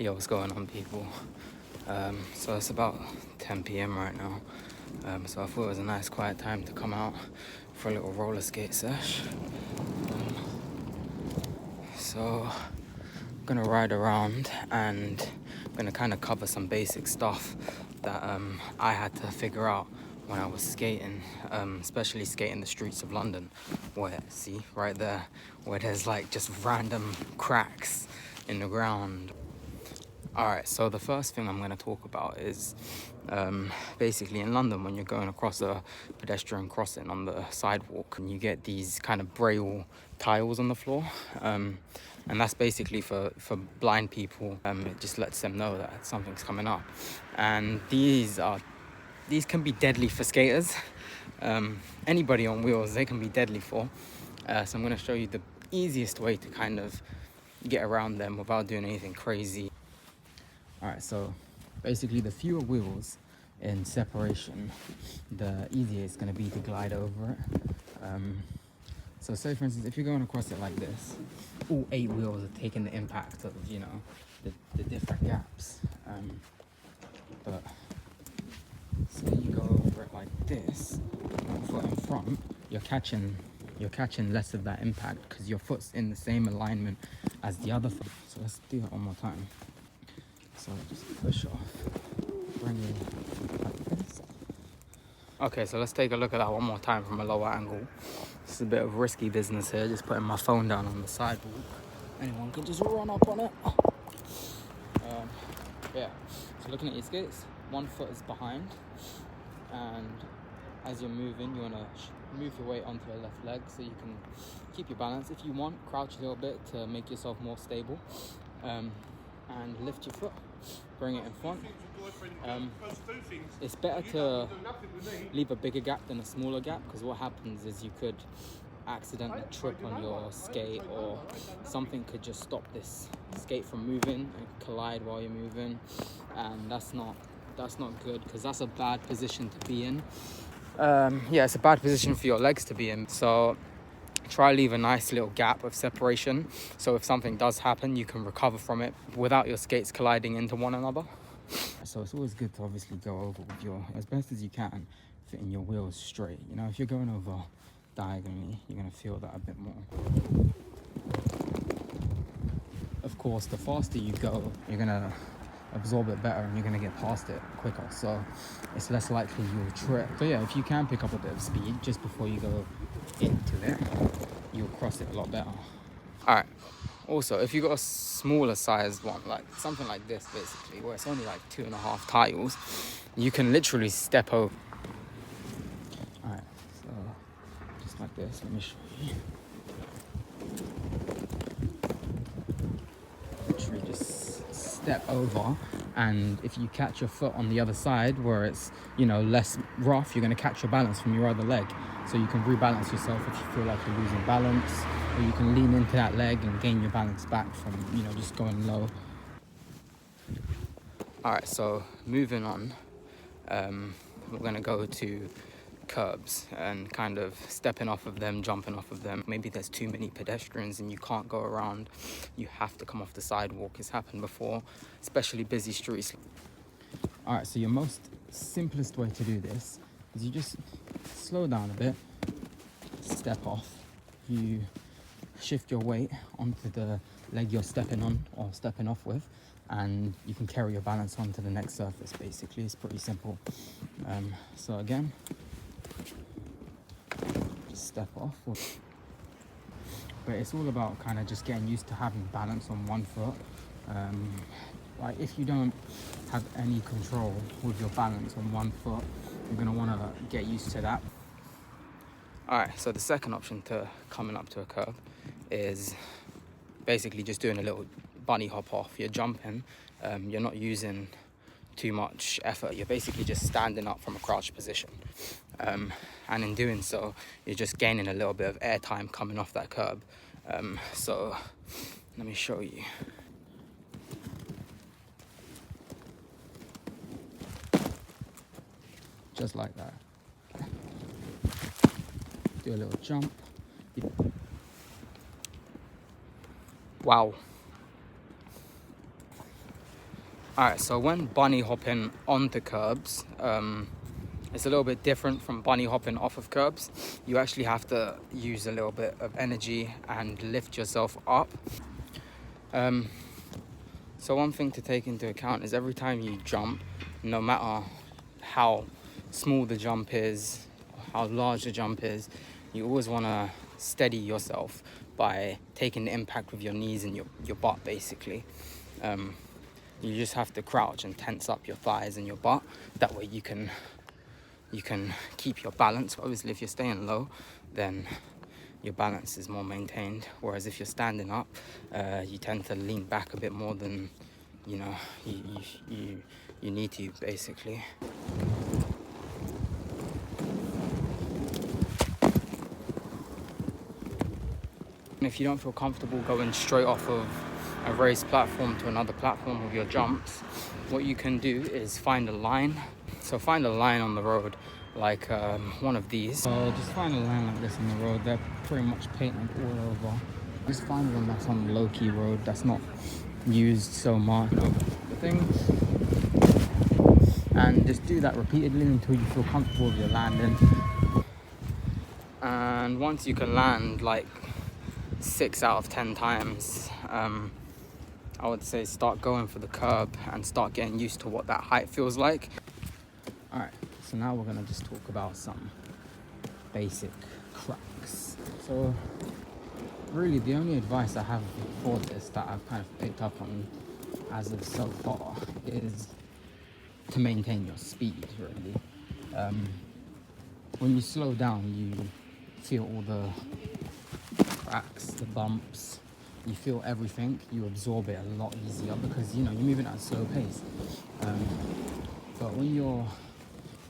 Yo, what's going on, people? So it's about 10 p.m. right now. So I thought it was a nice quiet time to come out for a little roller skate sesh. So I'm gonna ride around and I'm gonna kind of cover some basic stuff that I had to figure out when I was skating, especially skating the streets of London, where, see, right there, where there's like just random cracks in the ground. Alright, so the first thing I'm going to talk about is basically in London, when you're going across a pedestrian crossing on the sidewalk, and you get these kind of braille tiles on the floor, and that's basically for blind people. It just lets them know that something's coming up, and these can be deadly for skaters. Anybody on wheels, they can be deadly for. So I'm going to show you the easiest way to kind of get around them without doing anything crazy. Alright, so basically the fewer wheels in separation, the easier it's going to be to glide over it. So say for instance, if you're going across it like this, all 8 wheels are taking the impact of, you know, the different gaps. But say you go over it like this, one foot in front, you're catching less of that impact because your foot's in the same alignment as the other foot. So let's do that one more time. So just push off, bring it like this. Okay, so let's take a look at that one more time from a lower angle. This is a bit of risky business here, just putting my phone down on the sidewalk. Anyone can just run up on it. Yeah, so looking at your skates, one foot is behind, and as you're moving, you want to move your weight onto the left leg so you can keep your balance. If you want, crouch a little bit to make yourself more stable, and lift your foot, bring it in front. It's better to leave a bigger gap than a smaller gap, because what happens is you could accidentally trip on your skate, or something could just stop this skate from moving and collide while you're moving, and that's not good, because that's a bad position to be in. Yeah, it's a bad position for your legs to be in. So try leave a nice little gap of separation, so if something does happen, you can recover from it without your skates colliding into one another. So it's always good to obviously go over with your, as best as you can, fitting your wheels straight. You know, if you're going over diagonally, you're going to feel that a bit more. Of course, the faster you go, you're going to absorb it better and you're going to get past it quicker, so it's less likely you'll trip. So yeah, if you can pick up a bit of speed just before you go into it, you'll cross it a lot better. Alright, also if you got a smaller sized one, like something like this basically, where it's only like 2.5 tiles, you can literally step over. Alright, so just like this, let me show you. Literally just step over, and if you catch your foot on the other side where it's, you know, less rough, you're going to catch your balance from your other leg, so you can rebalance yourself if you feel like you're losing balance, or you can lean into that leg and gain your balance back from, you know, just going low. Alright, so moving on, we're going to go to curbs and kind of stepping off of them, jumping off of them. Maybe there's too many pedestrians and you can't go around, you have to come off the sidewalk. It's happened before, especially busy streets. Alright, so your most simplest way to do this is you just slow down a bit, step off, you shift your weight onto the leg you're stepping on or stepping off with, and you can carry your balance onto the next surface. Basically, it's pretty simple. So again, just step off, but it's all about kind of just getting used to having balance on one foot. Like if you don't have any control with your balance on one foot, you're going to want to get used to that. Alright, so the second option to coming up to a curb is basically just doing a little bunny hop off. You're jumping, you're not using too much effort, you're basically just standing up from a crouched position, and in doing so you're just gaining a little bit of air time coming off that curb. So let me show you. Just like that. Do a little jump. Wow. Alright, so when bunny hopping onto curbs, it's a little bit different from bunny hopping off of curbs. You actually have to use a little bit of energy and lift yourself up. So one thing to take into account is every time you jump, no matter how small the jump is, how large the jump is, you always want to steady yourself by taking the impact with your knees and your butt, basically. You just have to crouch and tense up your thighs and your butt. That way you can keep your balance. Obviously, if you're staying low, then your balance is more maintained. Whereas if you're standing up, you tend to lean back a bit more than you need to, basically. And if you don't feel comfortable going straight off of a raised platform to another platform with your jumps, what you can do is find a line. So find a line on the road, like one of these. So just find a line like this on the road. They're pretty much painted all over. Just find one that's on a low-key road that's not used so much. The thing, and just do that repeatedly until you feel comfortable with your landing. And once you can land like 6 out of 10 times, I would say start going for the curb and start getting used to what that height feels like. Alright, so now we're going to just talk about some basic cracks. So really the only advice I have for this that I've kind of picked up on as of so far is to maintain your speed, really. When you slow down, you feel all the cracks, the bumps, you feel everything, you absorb it a lot easier because you're moving at a slow pace. But when you're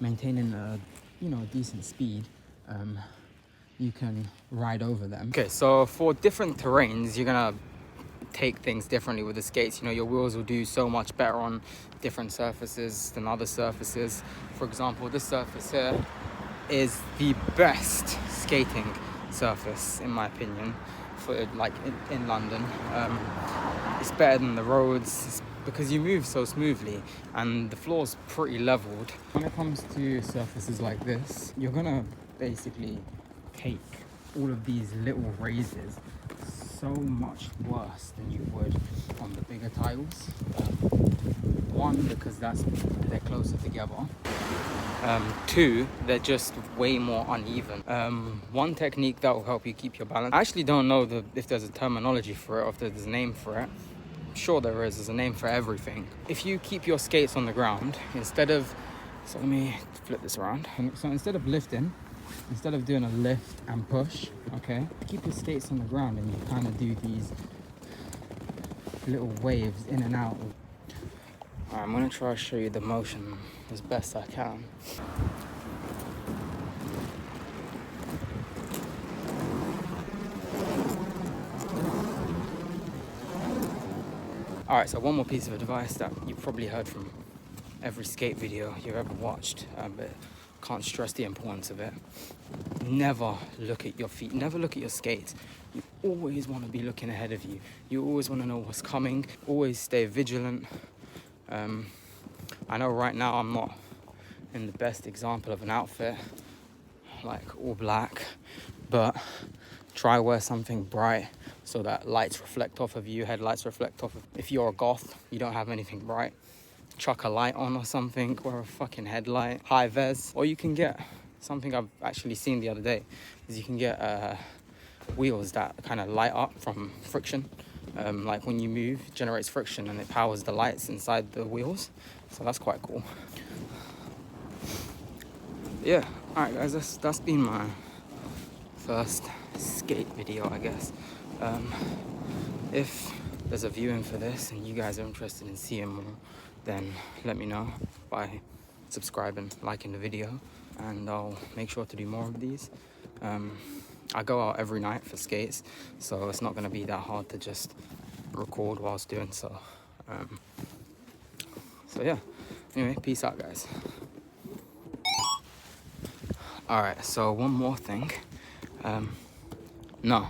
maintaining a decent speed, you can ride over them. Okay, so for different terrains, you're gonna take things differently with the skates. Your wheels will do so much better on different surfaces than other surfaces. For example, this surface here is the best skating surface, in my opinion, for like in London. It's better than the roads because you move so smoothly and the floor's pretty leveled. When it comes to surfaces like this, you're gonna basically take all of these little raises so much worse than you would on the bigger tiles. One, because they're closer together. Two, they're just way more uneven. One technique that will help you keep your balance. I actually don't know if there's a terminology for it or if there's a name for it. I'm sure there is. There's a name for everything. If you keep your skates on the ground, so let me flip this around. So instead of lifting, instead of doing a lift and push, okay, keep your skates on the ground and you kind of do these little waves in and out. Alright, I'm gonna try to show you the motion as best I can. Alright, so one more piece of advice that you've probably heard from every skate video you've ever watched, but can't stress the importance of it. Never look at your feet, never look at your skates. You always want to be looking ahead of you. You always want to know what's coming, always stay vigilant. I know right now I'm not in the best example of an outfit, like all black, but try wear something bright so that lights reflect off of you, headlights reflect off of. If you're a goth, you don't have anything bright, chuck a light on or something, wear a fucking headlight, high vis. Or you can get something I've actually seen the other day, is you can get wheels that kind of light up from friction. Like when you move, it generates friction and it powers the lights inside the wheels. So that's quite cool. Yeah, alright guys, that's been my first skate video, I guess. If there's a viewing for this and you guys are interested in seeing more, then let me know by subscribing, liking the video, and I'll make sure to do more of these. I go out every night for skates, so it's not going to be that hard to just record whilst doing so. So yeah, anyway, peace out guys. Alright, so one more thing. No,